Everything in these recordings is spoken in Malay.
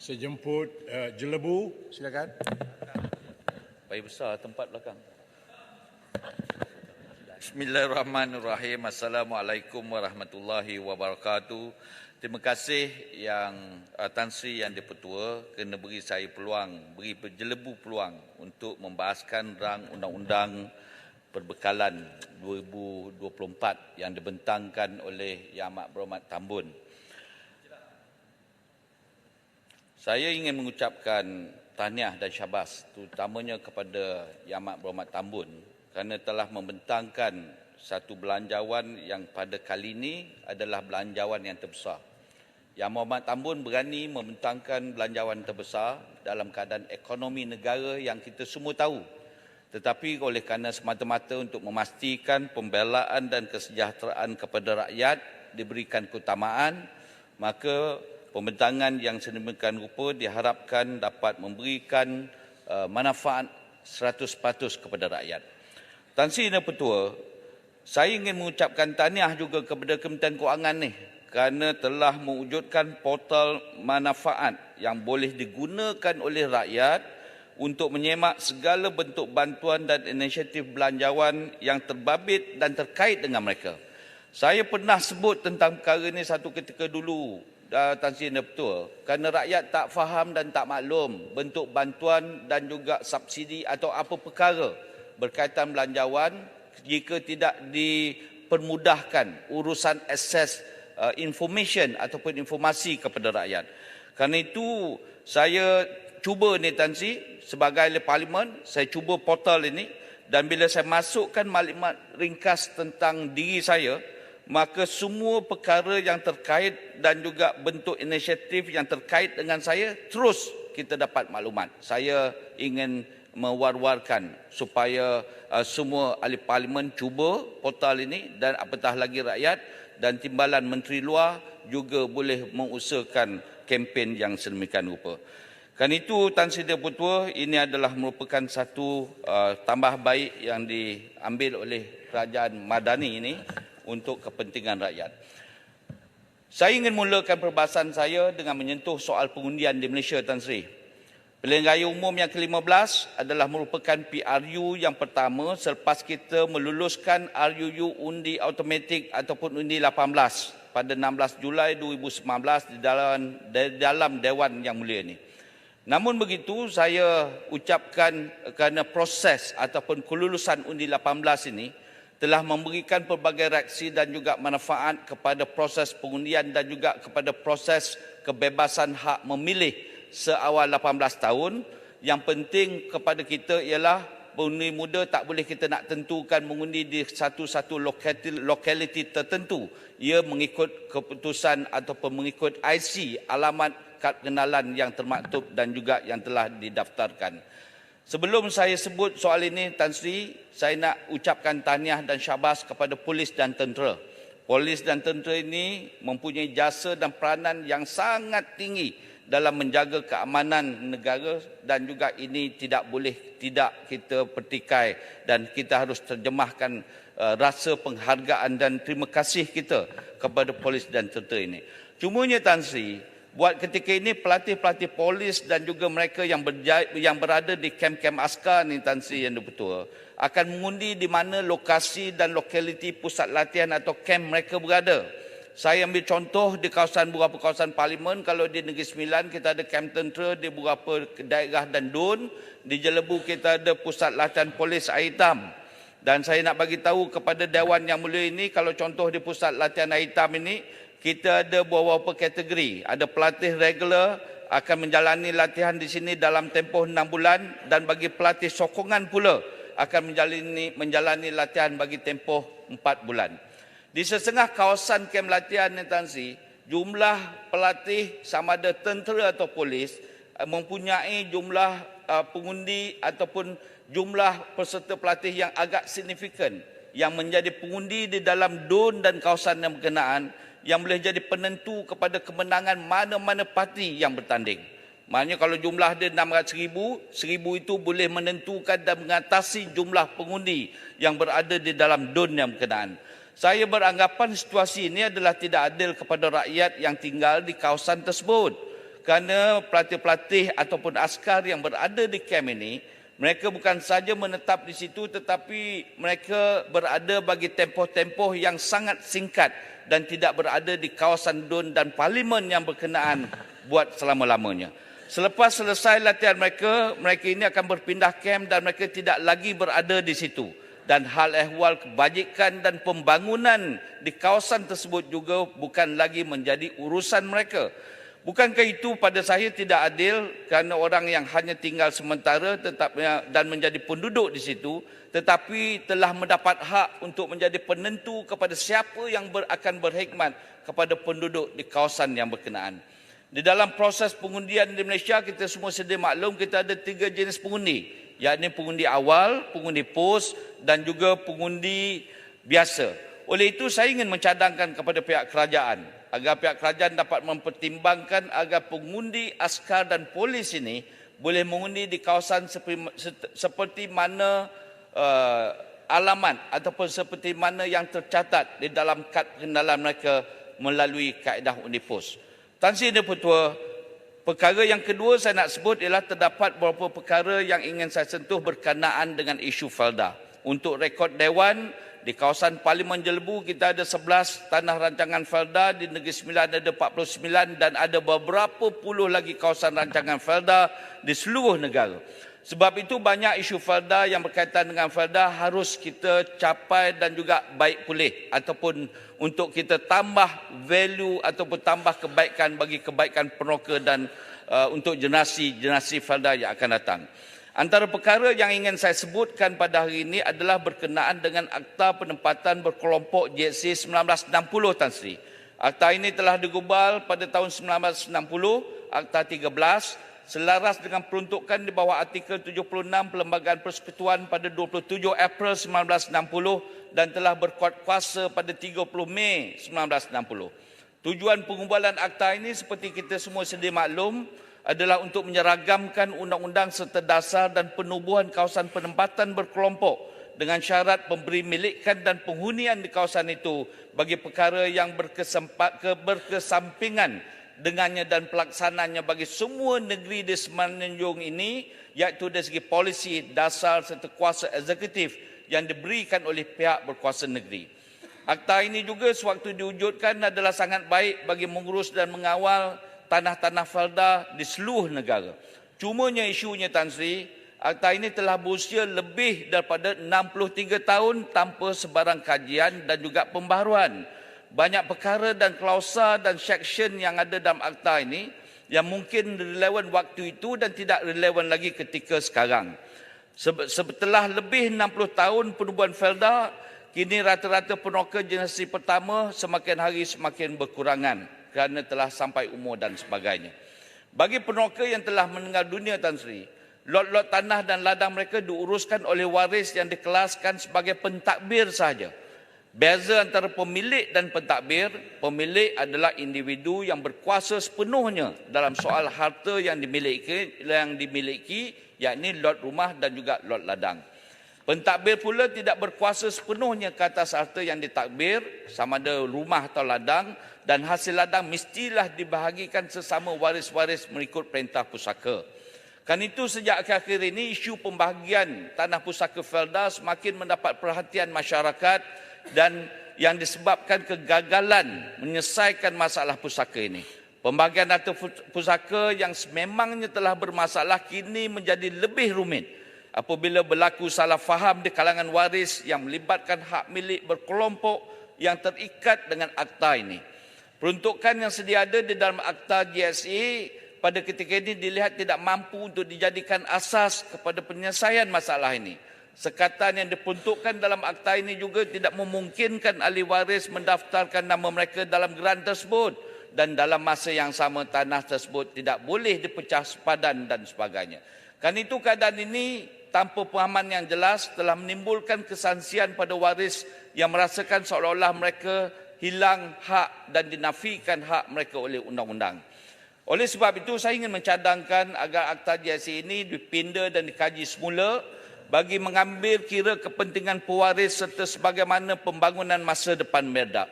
Saya jemput Jelebu, silakan. Baik besar tempat belakang. Bismillahirrahmanirrahim. Assalamualaikum warahmatullahi wabarakatuh. Terima kasih yang Tan Sri Yang di-Pertua kerana beri saya peluang, beri Jelebu peluang untuk membahaskan rang undang-undang perbekalan 2024 yang dibentangkan oleh Yang Amat Berhormat Tambun. Saya ingin mengucapkan tahniah dan syabas terutamanya kepada Yang Amat Berhormat Tambun kerana telah membentangkan satu belanjawan yang pada kali ini adalah belanjawan yang terbesar. Yang Amat Berhormat Tambun berani membentangkan belanjawan terbesar dalam keadaan ekonomi negara yang kita semua tahu. Tetapi oleh kerana semata-mata untuk memastikan pembelaan dan kesejahteraan kepada rakyat diberikan keutamaan, maka pembentangan yang sedemikian rupa diharapkan dapat memberikan manfaat 100% kepada rakyat. Tan Sri Yang Di-Pertua, saya ingin mengucapkan tahniah juga kepada Kementerian Kewangan ni kerana telah mewujudkan portal manfaat yang boleh digunakan oleh rakyat untuk menyemak segala bentuk bantuan dan inisiatif belanjawan yang terbabit dan terkait dengan mereka. Saya pernah sebut tentang perkara ini satu ketika dulu, Tan Sri Yang Di-Pertua, kerana rakyat tak faham dan tak maklum bentuk bantuan dan juga subsidi atau apa perkara berkaitan belanjawan jika tidak dipermudahkan urusan akses information ataupun informasi kepada rakyat. Kerana itu saya cuba ni Tan Sri, sebagai ahli parlimen, saya cuba portal ini dan bila saya masukkan maklumat ringkas tentang diri saya, maka semua perkara yang terkait dan juga bentuk inisiatif yang terkait dengan saya terus kita dapat maklumat. Saya ingin mewar-warkan supaya semua ahli parlimen cuba portal ini dan apatah lagi rakyat dan timbalan menteri luar juga boleh mengusahakan kempen yang sedemikian rupa. Kerana itu Tan Sri Yang Di-Pertua, ini adalah merupakan satu tambah baik yang diambil oleh kerajaan Madani ini untuk kepentingan rakyat. Saya ingin mulakan perbahasan saya dengan menyentuh soal pengundian di Malaysia, Tan Sri. Pilihan raya umum yang ke-15 adalah merupakan PRU yang pertama selepas kita meluluskan RUU undi automatik ataupun undi 18 pada 16 Julai 2019 di dalam Dewan Yang Mulia ini. Namun begitu, saya ucapkan kerana proses ataupun kelulusan undi 18 ini telah memberikan pelbagai reaksi dan juga manfaat kepada proses pengundian dan juga kepada proses kebebasan hak memilih seawal 18 tahun. Yang penting kepada kita ialah pengundi muda tak boleh kita nak tentukan mengundi di satu-satu lokaliti tertentu. Ia mengikut keputusan ataupun mengikut IC, alamat kad kenalan yang termaktub dan juga yang telah didaftarkan. Sebelum saya sebut soal ini, Tan Sri, saya nak ucapkan tahniah dan syabas kepada polis dan tentera. Polis dan tentera ini mempunyai jasa dan peranan yang sangat tinggi dalam menjaga keamanan negara dan juga ini tidak boleh tidak kita pertikai dan kita harus terjemahkan rasa penghargaan dan terima kasih kita kepada polis dan tentera ini. Cumanya Tan Sri, buat ketika ini pelatih-pelatih polis dan juga mereka yang berada di kem-kem askar ni Tan Sri Yang Di-Pertua akan mengundi di mana lokasi dan lokaliti pusat latihan atau kem mereka berada. Saya ambil contoh di beberapa kawasan parlimen. Kalau di Negeri Sembilan kita ada kem tentera di beberapa daerah dan DUN. Di Jelebu kita ada pusat latihan polis Air Hitam. Dan saya nak bagi tahu kepada Dewan Yang Mulia ini, kalau contoh di pusat latihan Air Hitam ini, kita ada beberapa kategori. Ada pelatih regular akan menjalani latihan di sini dalam tempoh 6 bulan dan bagi pelatih sokongan pula akan menjalani latihan bagi tempoh 4 bulan. Di setengah kawasan kem latihan ni Tan Sri, jumlah pelatih sama ada tentera atau polis mempunyai jumlah pengundi ataupun jumlah peserta pelatih yang agak signifikan yang menjadi pengundi di dalam DUN dan kawasan yang berkenaan yang boleh jadi penentu kepada kemenangan mana-mana parti yang bertanding. Maknanya kalau jumlah dia 600,000, 1,000 itu boleh menentukan dan mengatasi jumlah pengundi yang berada di dalam DUN yang berkenaan. Saya beranggapan situasi ini adalah tidak adil kepada rakyat yang tinggal di kawasan tersebut. kerana pelatih-pelatih ataupun askar yang berada di kem ini, mereka bukan saja menetap di situ tetapi mereka berada bagi tempoh-tempoh yang sangat singkat dan tidak berada di kawasan DUN dan parlimen yang berkenaan buat selama-lamanya. Selepas selesai latihan mereka, mereka ini akan berpindah kem dan mereka tidak lagi berada di situ. Dan hal ehwal kebajikan dan pembangunan di kawasan tersebut juga bukan lagi menjadi urusan mereka. Bukankah itu pada saya tidak adil kerana orang yang hanya tinggal sementara dan menjadi penduduk di situ tetapi telah mendapat hak untuk menjadi penentu kepada siapa yang akan berkhidmat kepada penduduk di kawasan yang berkenaan. Di dalam proses pengundian di Malaysia, kita semua sedia maklum kita ada 3 jenis pengundi, yakni pengundi awal, pengundi pos dan juga pengundi biasa. Oleh itu saya ingin mencadangkan kepada pihak kerajaan agar pihak kerajaan dapat mempertimbangkan agar pengundi askar dan polis ini boleh mengundi di kawasan seperti mana alamat ataupun seperti mana yang tercatat di dalam kad pengenalan mereka melalui kaedah undi pos. Tan Sri Pertua, perkara yang kedua saya nak sebut ialah terdapat beberapa perkara yang ingin saya sentuh berkenaan dengan isu Felda. Untuk rekod Dewan, di kawasan Parlimen Jelebu kita ada 11 tanah rancangan Felda, di Negeri Sembilan ada 49 dan ada beberapa puluh lagi kawasan rancangan Felda di seluruh negara. Sebab itu banyak isu Felda yang berkaitan dengan Felda harus kita capai dan juga baik pulih ataupun untuk kita tambah value ataupun tambah kebaikan bagi kebaikan peneroka dan untuk generasi Felda yang akan datang. Antara perkara yang ingin saya sebutkan pada hari ini adalah berkenaan dengan Akta Penempatan Berkelompok JSC 1960, Tan Sri. Akta ini telah digubal pada tahun 1960, Akta 13, selaras dengan peruntukan di bawah artikel 76 Perlembagaan Persekutuan pada 27 April 1960 dan telah berkuat kuasa pada 30 Mei 1960. Tujuan pengubalan akta ini seperti kita semua sedia maklum adalah untuk menyeragamkan undang-undang serta dasar dan penubuhan kawasan penempatan berkelompok dengan syarat pemberi milikan dan penghunian di kawasan itu bagi perkara yang berkesampingan dengannya dan pelaksananya bagi semua negeri di semenanjung ini, iaitu dari segi polisi, dasar serta kuasa eksekutif yang diberikan oleh pihak berkuasa negeri. Akta ini juga sewaktu diwujudkan adalah sangat baik bagi mengurus dan mengawal tanah-tanah Felda di seluruh negara. Cumanya isunya, Tan Sri, akta ini telah berusia lebih daripada 63 tahun tanpa sebarang kajian dan juga pembaharuan. Banyak perkara dan klausa dan section yang ada dalam akta ini yang mungkin relevan waktu itu dan tidak relevan lagi ketika sekarang. Setelah lebih 60 tahun penubuhan Felda, kini rata-rata peneroka generasi pertama semakin hari semakin berkurangan kerana telah sampai umur dan sebagainya. Bagi peneroka yang telah meninggal dunia, Tan Sri, lot-lot tanah dan ladang mereka diuruskan oleh waris yang dikelaskan sebagai pentadbir sahaja. Beza antara pemilik dan pentadbir, pemilik adalah individu yang berkuasa sepenuhnya dalam soal harta yang dimiliki, yakni lot rumah dan juga lot ladang. Pentadbir pula tidak berkuasa sepenuhnya ke atas harta yang ditadbir, sama ada rumah atau ladang, dan hasil ladang mestilah dibahagikan sesama waris-waris mengikut perintah pusaka. Kan itu sejak akhir-akhir ini isu pembahagian tanah pusaka Felda semakin mendapat perhatian masyarakat dan yang disebabkan kegagalan menyelesaikan masalah pusaka ini. Pembahagian harta pusaka yang sememangnya telah bermasalah kini menjadi lebih rumit apabila berlaku salah faham di kalangan waris yang melibatkan hak milik berkelompok yang terikat dengan akta ini. Peruntukan yang sedia ada di dalam akta JSA pada ketika ini dilihat tidak mampu untuk dijadikan asas kepada penyelesaian masalah ini. Sekatan yang diperuntukkan dalam akta ini juga tidak memungkinkan ahli waris mendaftarkan nama mereka dalam geran tersebut dan dalam masa yang sama tanah tersebut tidak boleh dipecah sepadan dan sebagainya. Kan itu keadaan ini tanpa pemahaman yang jelas telah menimbulkan kesansian pada waris yang merasakan seolah-olah mereka hilang hak dan dinafikan hak mereka oleh undang-undang. Oleh sebab itu saya ingin mencadangkan agar akta JSC ini dipinda dan dikaji semula bagi mengambil kira kepentingan pewaris serta sebagaimana pembangunan masa depan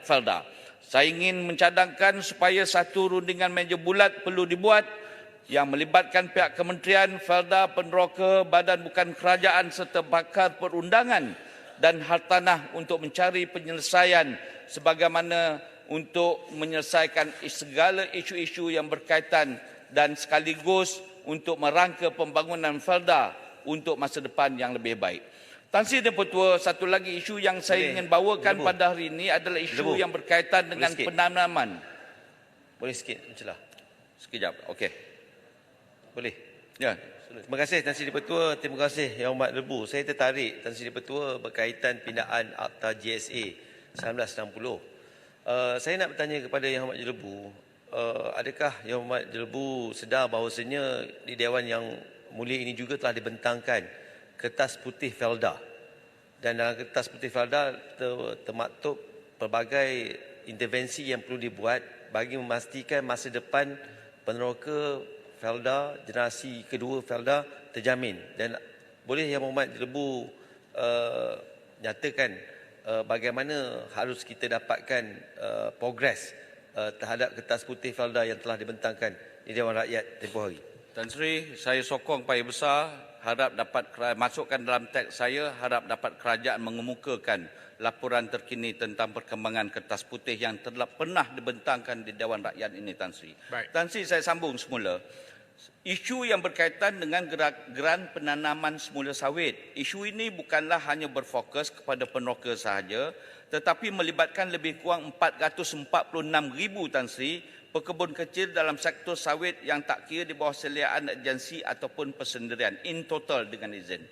Felda. Saya ingin mencadangkan supaya satu rundingan meja bulat perlu dibuat yang melibatkan pihak kementerian, Felda, peneroka, badan bukan kerajaan serta pakar perundangan dan hartanah untuk mencari penyelesaian sebagaimana untuk menyelesaikan segala isu-isu yang berkaitan dan sekaligus untuk merangka pembangunan Felda untuk masa depan yang lebih baik. Tan Sri dan Pertua, satu lagi isu yang saya ingin bawakan pada hari ini adalah isu yang berkaitan dengan penanaman. Boleh sikit mencelah. Sekejap, okey. Boleh. Ya. Terima kasih Tan Sri Di-Pertua. Terima kasih Yang Hormat Lebu. Saya tertarik Tan Sri Di-Pertua berkaitan pindaan Akta GSA 1960. Saya nak bertanya kepada Yang Hormat Lebu, adakah Yang Hormat Lebu sedar bahawasanya di Dewan Yang Mulia ini juga telah dibentangkan Kertas Putih Felda, dan dalam Kertas Putih Felda termaktub pelbagai intervensi yang perlu dibuat bagi memastikan masa depan peneroka Felda, generasi kedua Felda terjamin. Dan boleh Yang Hormat Lebu nyatakan bagaimana harus kita dapatkan progres terhadap Kertas Putih Felda yang telah dibentangkan di Dewan Rakyat tempoh hari. Tan Sri, saya sokong payah besar, harap dapat masukkan dalam teks saya, harap dapat kerajaan mengemukakan laporan terkini tentang perkembangan Kertas Putih yang telah pernah dibentangkan di Dewan Rakyat ini, Tan Sri. Baik. Tan Sri, saya sambung semula. Isu yang berkaitan dengan geran penanaman semula sawit. Isu ini bukanlah hanya berfokus kepada peneroka sahaja, tetapi melibatkan lebih kurang 446,000 Tan Sri pekebun kecil dalam sektor sawit yang tak kira di bawah seliaan agensi ataupun persendirian, in total dengan izin.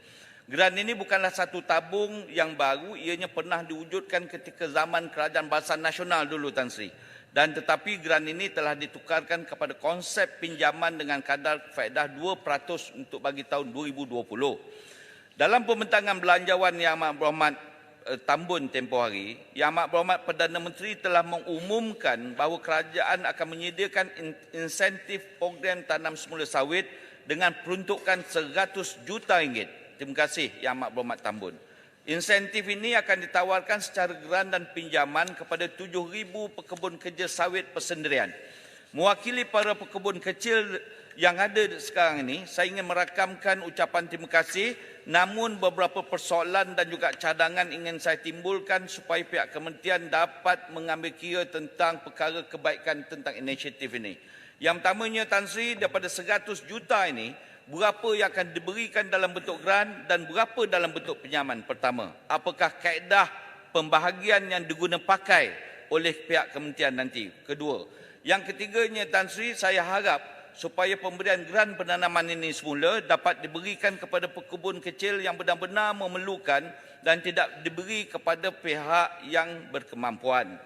Geran ini bukanlah satu tabung yang baru, ianya pernah diwujudkan ketika zaman Kerajaan Barisan Nasional dulu, Tan Sri. Dan tetapi geran ini telah ditukarkan kepada konsep pinjaman dengan kadar faedah 2% untuk bagi tahun 2020. Dalam pembentangan belanjawan Yang Amat Berhormat Tambun tempoh hari, Yang Amat Berhormat Perdana Menteri telah mengumumkan bahawa kerajaan akan menyediakan insentif program tanam semula sawit dengan peruntukan 100 juta ringgit. Terima kasih Yang Amat Berhormat Tambun. Insentif ini akan ditawarkan secara geran dan pinjaman kepada 7,000 pekebun kerja sawit persendirian. Mewakili para pekebun kecil yang ada sekarang ini, saya ingin merakamkan ucapan terima kasih, namun beberapa persoalan dan juga cadangan ingin saya timbulkan supaya pihak kementerian dapat mengambil kira tentang perkara kebaikan tentang inisiatif ini. Yang pertamanya, Tan Sri, daripada 100 juta ini, berapa yang akan diberikan dalam bentuk grant dan berapa dalam bentuk pinjaman? Pertama, apakah kaedah pembahagian yang diguna pakai oleh pihak kementerian nanti? Kedua, yang ketiganya, Tan Sri, saya harap supaya pemberian geran penanaman ini semula dapat diberikan kepada pekebun kecil yang benar-benar memerlukan dan tidak diberi kepada pihak yang berkemampuan.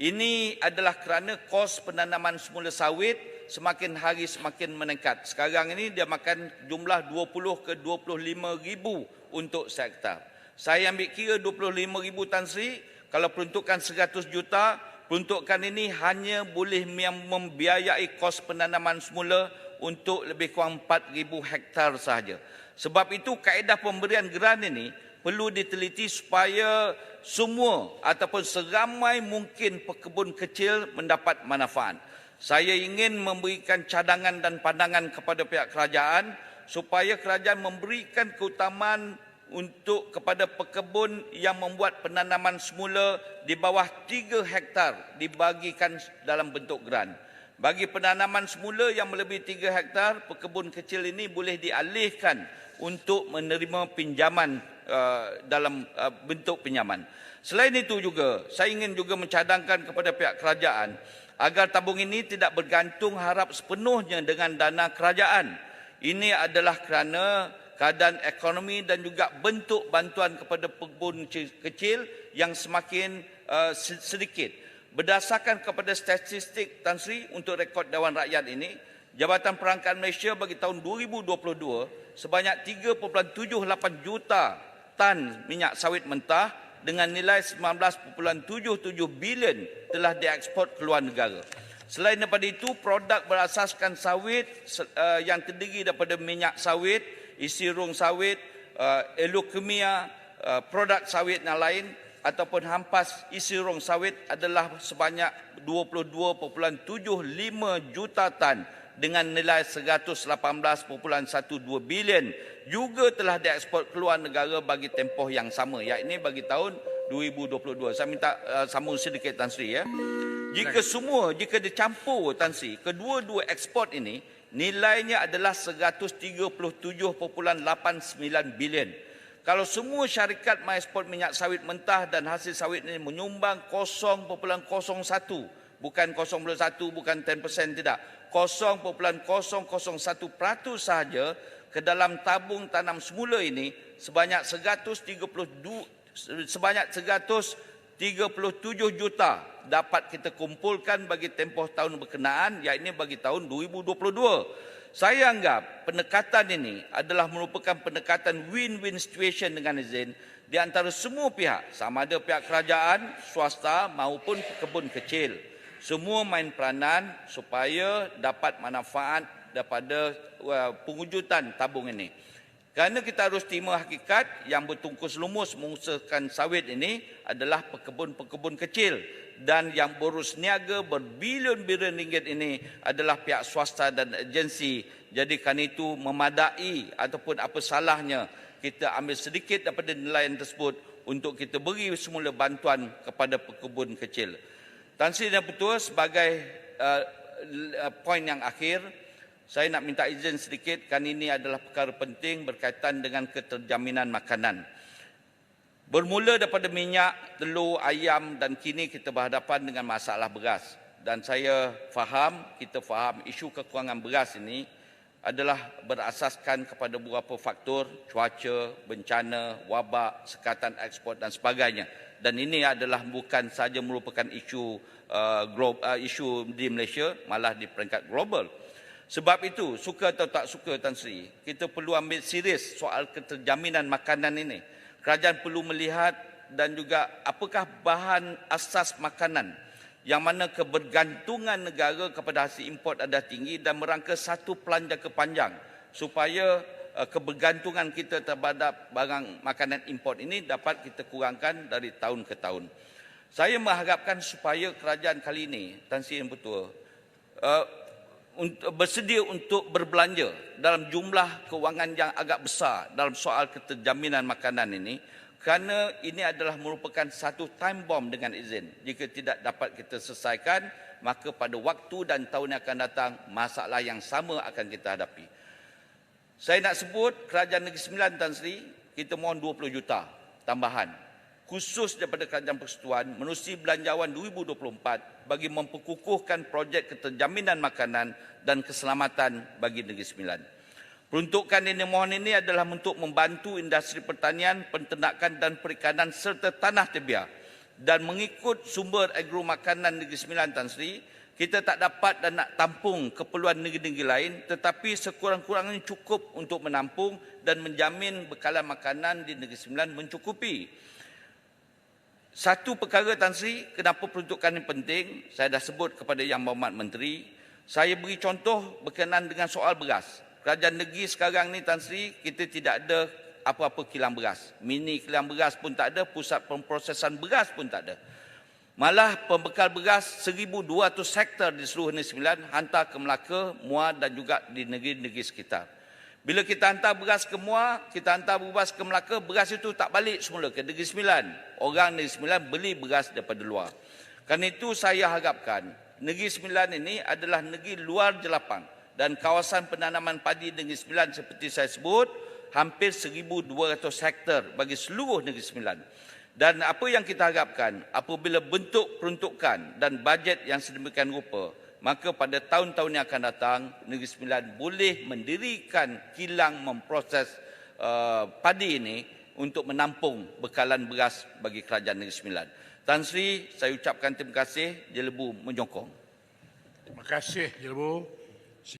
Ini adalah kerana kos penanaman semula sawit semakin hari semakin meningkat. Sekarang ini dia makan jumlah 20 ke 25,000 untuk hektar. Saya ambil kira 25,000, Tan Sri, kalau peruntukan 100 juta, peruntukan ini hanya boleh membiayai kos penanaman semula untuk lebih kurang 4,000 hektar sahaja. Sebab itu kaedah pemberian geran ini perlu diteliti supaya semua ataupun seramai mungkin pekebun kecil mendapat manfaat. Saya ingin memberikan cadangan dan pandangan kepada pihak kerajaan supaya kerajaan memberikan keutamaan kepada pekebun yang membuat penanaman semula di bawah 3 hektar dibagikan dalam bentuk geran. Bagi penanaman semula yang melebihi 3 hektar, pekebun kecil ini boleh dialihkan untuk menerima pinjaman dalam bentuk pinjaman. Selain itu juga, saya ingin juga mencadangkan kepada pihak kerajaan agar tabung ini tidak bergantung harap sepenuhnya dengan dana kerajaan. Ini adalah kerana keadaan ekonomi dan juga bentuk bantuan kepada pekebun kecil yang semakin sedikit. Berdasarkan kepada statistik, Tan Sri, untuk rekod Dewan Rakyat ini, Jabatan Perangkat Malaysia bagi tahun 2022 sebanyak 3.78 juta tan minyak sawit mentah dengan nilai 19.77 bilion telah diekspor ke luar negara. Selain daripada itu, produk berasaskan sawit yang terdiri daripada minyak sawit, isi rong sawit, elokemia, produk sawit yang lain ataupun hampas isi rong sawit adalah sebanyak 22.75 juta tan dengan nilai 118.12 bilion juga telah diekspor keluar negara bagi tempoh yang sama, iaitu bagi tahun 2022. Saya minta sambung sedikit Tan Sri ya. Jika dicampur Tan Sri, kedua-dua ekspor ini nilainya adalah 137.89 bilion. Kalau semua syarikat mengekspor minyak sawit mentah dan hasil sawit ini menyumbang 0.01, bukan 0.1, bukan 10%, tidak. 0.001% sahaja ke dalam tabung tanam semula ini sebanyak 137 juta dapat kita kumpulkan bagi tempoh tahun berkenaan, iaitu bagi tahun 2022. Saya anggap pendekatan ini adalah merupakan pendekatan win-win situation dengan izin di antara semua pihak, sama ada pihak kerajaan, swasta maupun pekebun kecil. Semua main peranan supaya dapat manfaat daripada pengujutan tabung ini. Kerana kita harus terima hakikat yang bertungkus lumus mengusahakan sawit ini adalah pekebun-pekebun kecil, dan yang berus niaga berbilion-bilion ringgit ini adalah pihak swasta dan agensi. Jadi kerana itu memadai ataupun apa salahnya kita ambil sedikit daripada nilaian tersebut untuk kita beri semula bantuan kepada pekebun kecil. Tan Sri dan Ketua, sebagai poin yang akhir, saya nak minta izin sedikit kerana ini adalah perkara penting berkaitan dengan keterjaminan makanan. Bermula daripada minyak, telur, ayam dan kini kita berhadapan dengan masalah beras. Dan saya faham, kita faham isu kekurangan beras ini adalah berasaskan kepada beberapa faktor, cuaca, bencana, wabak, sekatan ekspor dan sebagainya. Dan ini adalah bukan saja merupakan isu di Malaysia, malah di peringkat global. Sebab itu, suka atau tak suka Tan Sri, kita perlu ambil serius soal keterjaminan makanan ini. Kerajaan perlu melihat dan juga apakah bahan asas makanan yang mana kebergantungan negara kepada hasil import ada tinggi, dan merangka satu pelan jangka panjang supaya kebergantungan kita terhadap barang makanan import ini dapat kita kurangkan dari tahun ke tahun. Saya mengharapkan supaya kerajaan kali ini, Tan Sri yang Ketua, bersedia untuk berbelanja dalam jumlah kewangan yang agak besar dalam soal keterjaminan makanan ini, kerana ini adalah merupakan satu time bomb dengan izin. Jika tidak dapat kita selesaikan, maka pada waktu dan tahun yang akan datang, masalah yang sama akan kita hadapi. Saya nak sebut Kerajaan Negeri Sembilan, Tan Sri, kita mohon 20 juta tambahan, khusus daripada Kerajaan Persekutuan menerusi Belanjawan 2024 bagi memperkukuhkan projek keterjaminan makanan dan keselamatan bagi Negeri Sembilan. Peruntukan yang dimohon ini adalah untuk membantu industri pertanian, penternakan dan perikanan serta tanah tebiah. Dan mengikut sumber agro makanan Negeri Sembilan, Tan Sri, kita tak dapat dan nak tampung keperluan negeri-negeri lain, tetapi sekurang-kurangnya cukup untuk menampung dan menjamin bekalan makanan di Negeri Sembilan mencukupi. Satu perkara Tan Sri, kenapa peruntukan ini penting, saya dah sebut kepada Yang Berhormat Menteri. Saya beri contoh berkenaan dengan soal beras. Kerajaan negeri sekarang ni Tan Sri, kita tidak ada apa-apa kilang beras. Mini kilang beras pun tak ada, pusat pemprosesan beras pun tak ada. Malah pembekal beras 1,200 hektar di seluruh Negeri Sembilan hantar ke Melaka, Muar dan juga di negeri-negeri sekitar. Bila kita hantar beras ke Muar, kita hantar beras ke Melaka, beras itu tak balik semula ke Negeri Sembilan. Orang Negeri Sembilan beli beras daripada luar. Kerana itu saya harapkan Negeri Sembilan ini adalah negeri luar jelapang, dan kawasan penanaman padi Negeri Sembilan seperti saya sebut hampir 1,200 hektar bagi seluruh Negeri Sembilan. Dan apa yang kita harapkan, apabila bentuk peruntukan dan bajet yang sedemikian rupa, maka pada tahun-tahun yang akan datang, Negeri Sembilan boleh mendirikan kilang memproses padi ini untuk menampung bekalan beras bagi kerajaan Negeri Sembilan. Tan Sri, saya ucapkan terima kasih. Jelebu menyokong. Terima kasih, Jelebu.